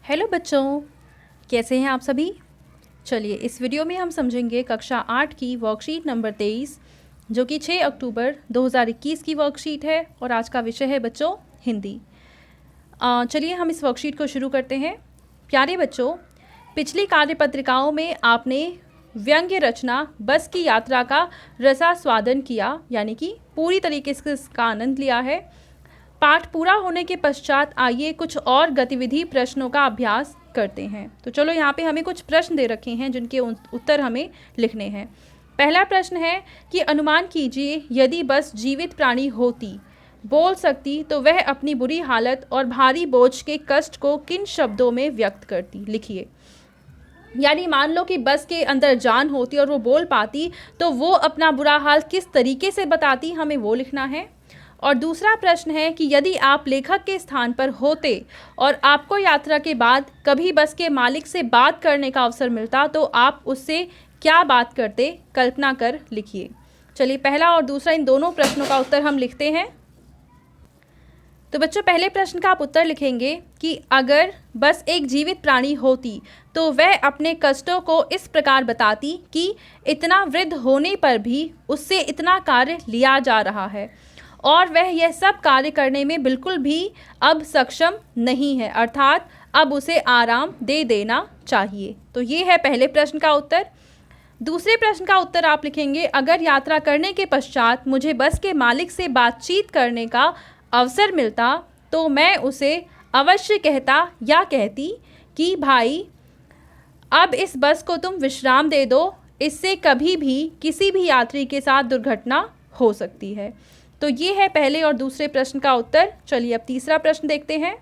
Hello बच्चों, कैसे हैं आप सभी। चलिए इस वीडियो में हम समझेंगे कक्षा 8 की वर्कशीट नंबर 23 जो कि 6 अक्टूबर 2021 की वर्कशीट है और आज का विषय है बच्चों हिंदी। चलिए हम इस वर्कशीट को शुरू करते हैं। प्यारे बच्चों, पिछली कार्यपत्रिकाओं में आपने व्यंग्य रचना बस की यात्रा का रसास्वादन किया, यानी कि पूरी तरीके से इसका आनंद लिया है। पाठ पूरा होने के पश्चात आइए कुछ और गतिविधि प्रश्नों का अभ्यास करते हैं। तो चलो यहाँ पे हमें कुछ प्रश्न दे रखे हैं जिनके उत्तर हमें लिखने हैं। पहला प्रश्न है कि अनुमान कीजिए यदि बस जीवित प्राणी होती, बोल सकती, तो वह अपनी बुरी हालत और भारी बोझ के कष्ट को किन शब्दों में व्यक्त करती। लिखिए, यानी मान लो कि बस के अंदर जान होती और वो बोल पाती तो वो अपना बुरा हाल किस तरीके से बताती, हमें वो लिखना है। और दूसरा प्रश्न है कि यदि आप लेखक के स्थान पर होते और आपको यात्रा के बाद कभी बस के मालिक से बात करने का अवसर मिलता तो आप उससे क्या बात करते, कल्पना कर लिखिए। चलिए पहला और दूसरा इन दोनों प्रश्नों का उत्तर हम लिखते हैं। तो बच्चों पहले प्रश्न का आप उत्तर लिखेंगे कि अगर बस एक जीवित प्राणी होती तो वह अपने कष्टों को इस प्रकार बताती कि इतना वृद्ध होने पर भी उससे इतना कार्य लिया जा रहा है और वह यह सब कार्य करने में बिल्कुल भी अब सक्षम नहीं है, अर्थात अब उसे आराम दे देना चाहिए। तो ये है पहले प्रश्न का उत्तर। दूसरे प्रश्न का उत्तर आप लिखेंगे, अगर यात्रा करने के पश्चात मुझे बस के मालिक से बातचीत करने का अवसर मिलता तो मैं उसे अवश्य कहता या कहती कि भाई अब इस बस को तुम विश्राम दे दो, इससे कभी भी किसी भी यात्री के साथ दुर्घटना हो सकती है। तो ये है पहले और दूसरे प्रश्न का उत्तर। चलिए अब तीसरा प्रश्न देखते हैं।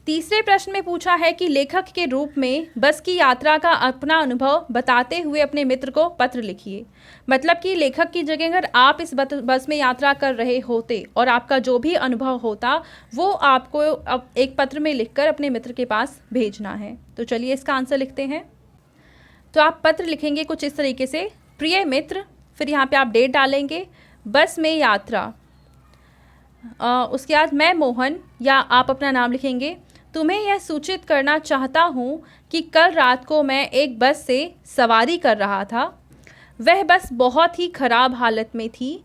तीसरे प्रश्न में पूछा है कि लेखक के रूप में बस की यात्रा का अपना अनुभव बताते हुए अपने मित्र को पत्र लिखिए। मतलब कि लेखक की जगह अगर आप इस बस में यात्रा कर रहे होते और आपका जो भी अनुभव होता वो आपको अब एक पत्र में लिखकर अपने मित्र के पास भेजना है। तो चलिए इसका आंसर लिखते हैं। तो आप पत्र लिखेंगे कुछ इस तरीके से, प्रिय मित्र, फिर यहाँ पे आप डेट डालेंगे, बस में यात्रा, उसके बाद मैं मोहन, या आप अपना नाम लिखेंगे, तुम्हें यह सूचित करना चाहता हूँ कि कल रात को मैं एक बस से सवारी कर रहा था। वह बस बहुत ही ख़राब हालत में थी।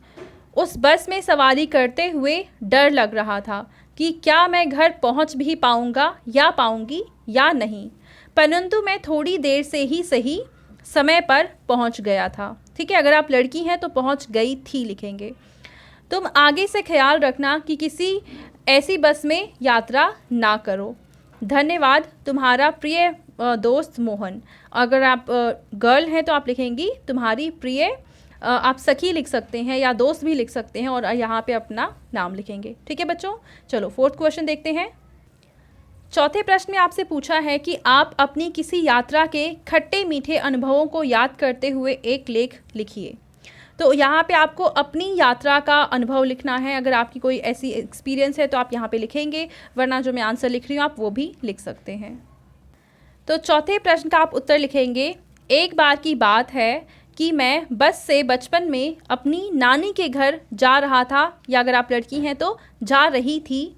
उस बस में सवारी करते हुए डर लग रहा था कि क्या मैं घर पहुँच भी पाऊँगा या पाऊँगी या नहीं, परंतु मैं थोड़ी देर से ही सही समय पर पहुँच गया था। ठीक है, अगर आप लड़की हैं तो पहुँच गई थी लिखेंगे। तुम आगे से ख्याल रखना कि किसी ऐसी बस में यात्रा ना करो। धन्यवाद, तुम्हारा प्रिय दोस्त मोहन। अगर आप गर्ल हैं तो आप लिखेंगी तुम्हारी प्रिय, आप सखी लिख सकते हैं या दोस्त भी लिख सकते हैं और यहाँ पे अपना नाम लिखेंगे। ठीक है बच्चों, चलो फोर्थ क्वेश्चन देखते हैं। चौथे प्रश्न में आपसे पूछा है कि आप अपनी किसी यात्रा के खट्टे मीठे अनुभवों को याद करते हुए एक लेख लिखिए। तो यहाँ पे आपको अपनी यात्रा का अनुभव लिखना है। अगर आपकी कोई ऐसी एक्सपीरियंस है तो आप यहाँ पे लिखेंगे, वरना जो मैं आंसर लिख रही हूँ आप वो भी लिख सकते हैं। तो चौथे प्रश्न का आप उत्तर लिखेंगे, एक बार की बात है कि मैं बस से बचपन में अपनी नानी के घर जा रहा था, या अगर आप लड़की हैं तो जा रही थी।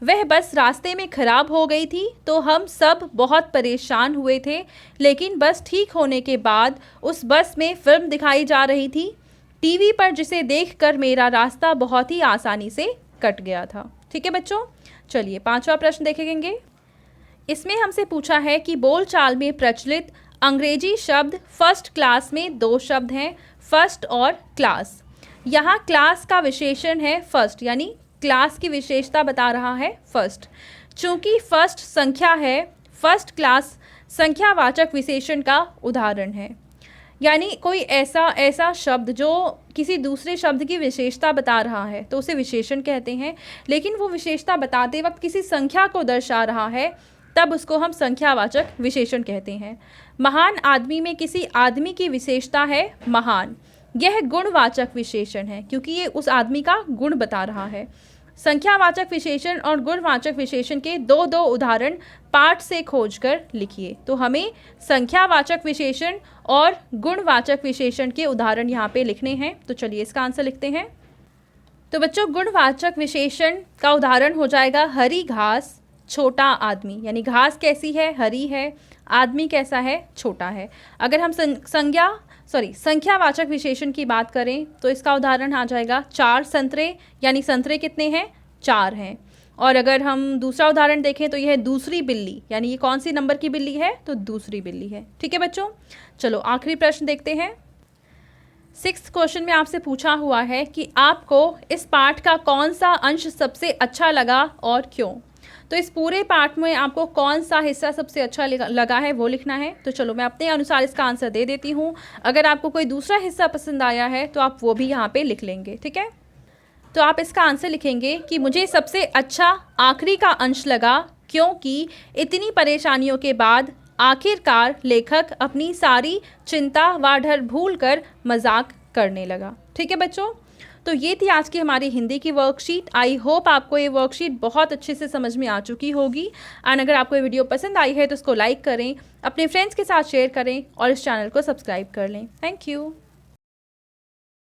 वह बस रास्ते में ख़राब हो गई थी तो हम सब बहुत परेशान हुए थे, लेकिन बस ठीक होने के बाद उस बस में फ़िल्म दिखाई जा रही थी टीवी पर, जिसे देखकर मेरा रास्ता बहुत ही आसानी से कट गया था। ठीक है बच्चों, चलिए पांचवा प्रश्न देखेंगे। इसमें हमसे पूछा है कि बोलचाल में प्रचलित अंग्रेजी शब्द फर्स्ट क्लास में दो शब्द हैं, फर्स्ट और क्लास। यहाँ क्लास का विशेषण है फर्स्ट, यानी क्लास की विशेषता बता रहा है फर्स्ट। चूँकि फर्स्ट संख्या है, फर्स्ट क्लास संख्यावाचक विशेषण का उदाहरण है। यानी कोई ऐसा शब्द जो किसी दूसरे शब्द की विशेषता बता रहा है तो उसे विशेषण कहते हैं, लेकिन वो विशेषता बताते वक्त किसी संख्या को दर्शा रहा है तब उसको हम संख्यावाचक विशेषण कहते हैं। महान आदमी में किसी आदमी की विशेषता है महान, यह गुणवाचक विशेषण है क्योंकि ये उस आदमी का गुण बता रहा है। संख्यावाचक विशेषण और गुणवाचक विशेषण के दो उदाहरण पाठ से खोजकर लिखिए। तो हमें संख्यावाचक विशेषण और गुणवाचक विशेषण के उदाहरण यहाँ पे लिखने हैं। तो चलिए इसका आंसर लिखते हैं। तो बच्चों गुणवाचक विशेषण का उदाहरण हो जाएगा हरी घास, छोटा आदमी, यानी घास कैसी है, हरी है, आदमी कैसा है, छोटा है। अगर हम संख्यावाचक विशेषण की बात करें तो इसका उदाहरण आ जाएगा 4 संतरे, यानी संतरे कितने हैं, 4 हैं। और अगर हम दूसरा उदाहरण देखें तो यह है दूसरी बिल्ली, यानी ये कौन सी नंबर की बिल्ली है, तो दूसरी बिल्ली है। ठीक है बच्चों, चलो आखिरी प्रश्न देखते हैं। 6th क्वेश्चन में आपसे पूछा हुआ है कि आपको इस पाठ का कौन सा अंश सबसे अच्छा लगा और क्यों। तो इस पूरे पाठ में आपको कौन सा हिस्सा सबसे अच्छा लगा है वो लिखना है। तो चलो मैं अपने अनुसार इसका आंसर दे देती हूँ। अगर आपको कोई दूसरा हिस्सा पसंद आया है तो आप वो भी यहाँ पे लिख लेंगे। ठीक है, तो आप इसका आंसर लिखेंगे कि मुझे सबसे अच्छा आखिरी का अंश लगा, क्योंकि इतनी परेशानियों के बाद आखिरकार लेखक अपनी सारी चिंता व डर भूलकर मजाक करने लगा। ठीक है बच्चों, तो ये थी आज की हमारी हिंदी की वर्कशीट। आई होप आपको ये वर्कशीट बहुत अच्छे से समझ में आ चुकी होगी। एंड अगर आपको ये वीडियो पसंद आई है तो इसको लाइक करें, अपने फ्रेंड्स के साथ शेयर करें और इस चैनल को सब्सक्राइब कर लें। Thank you.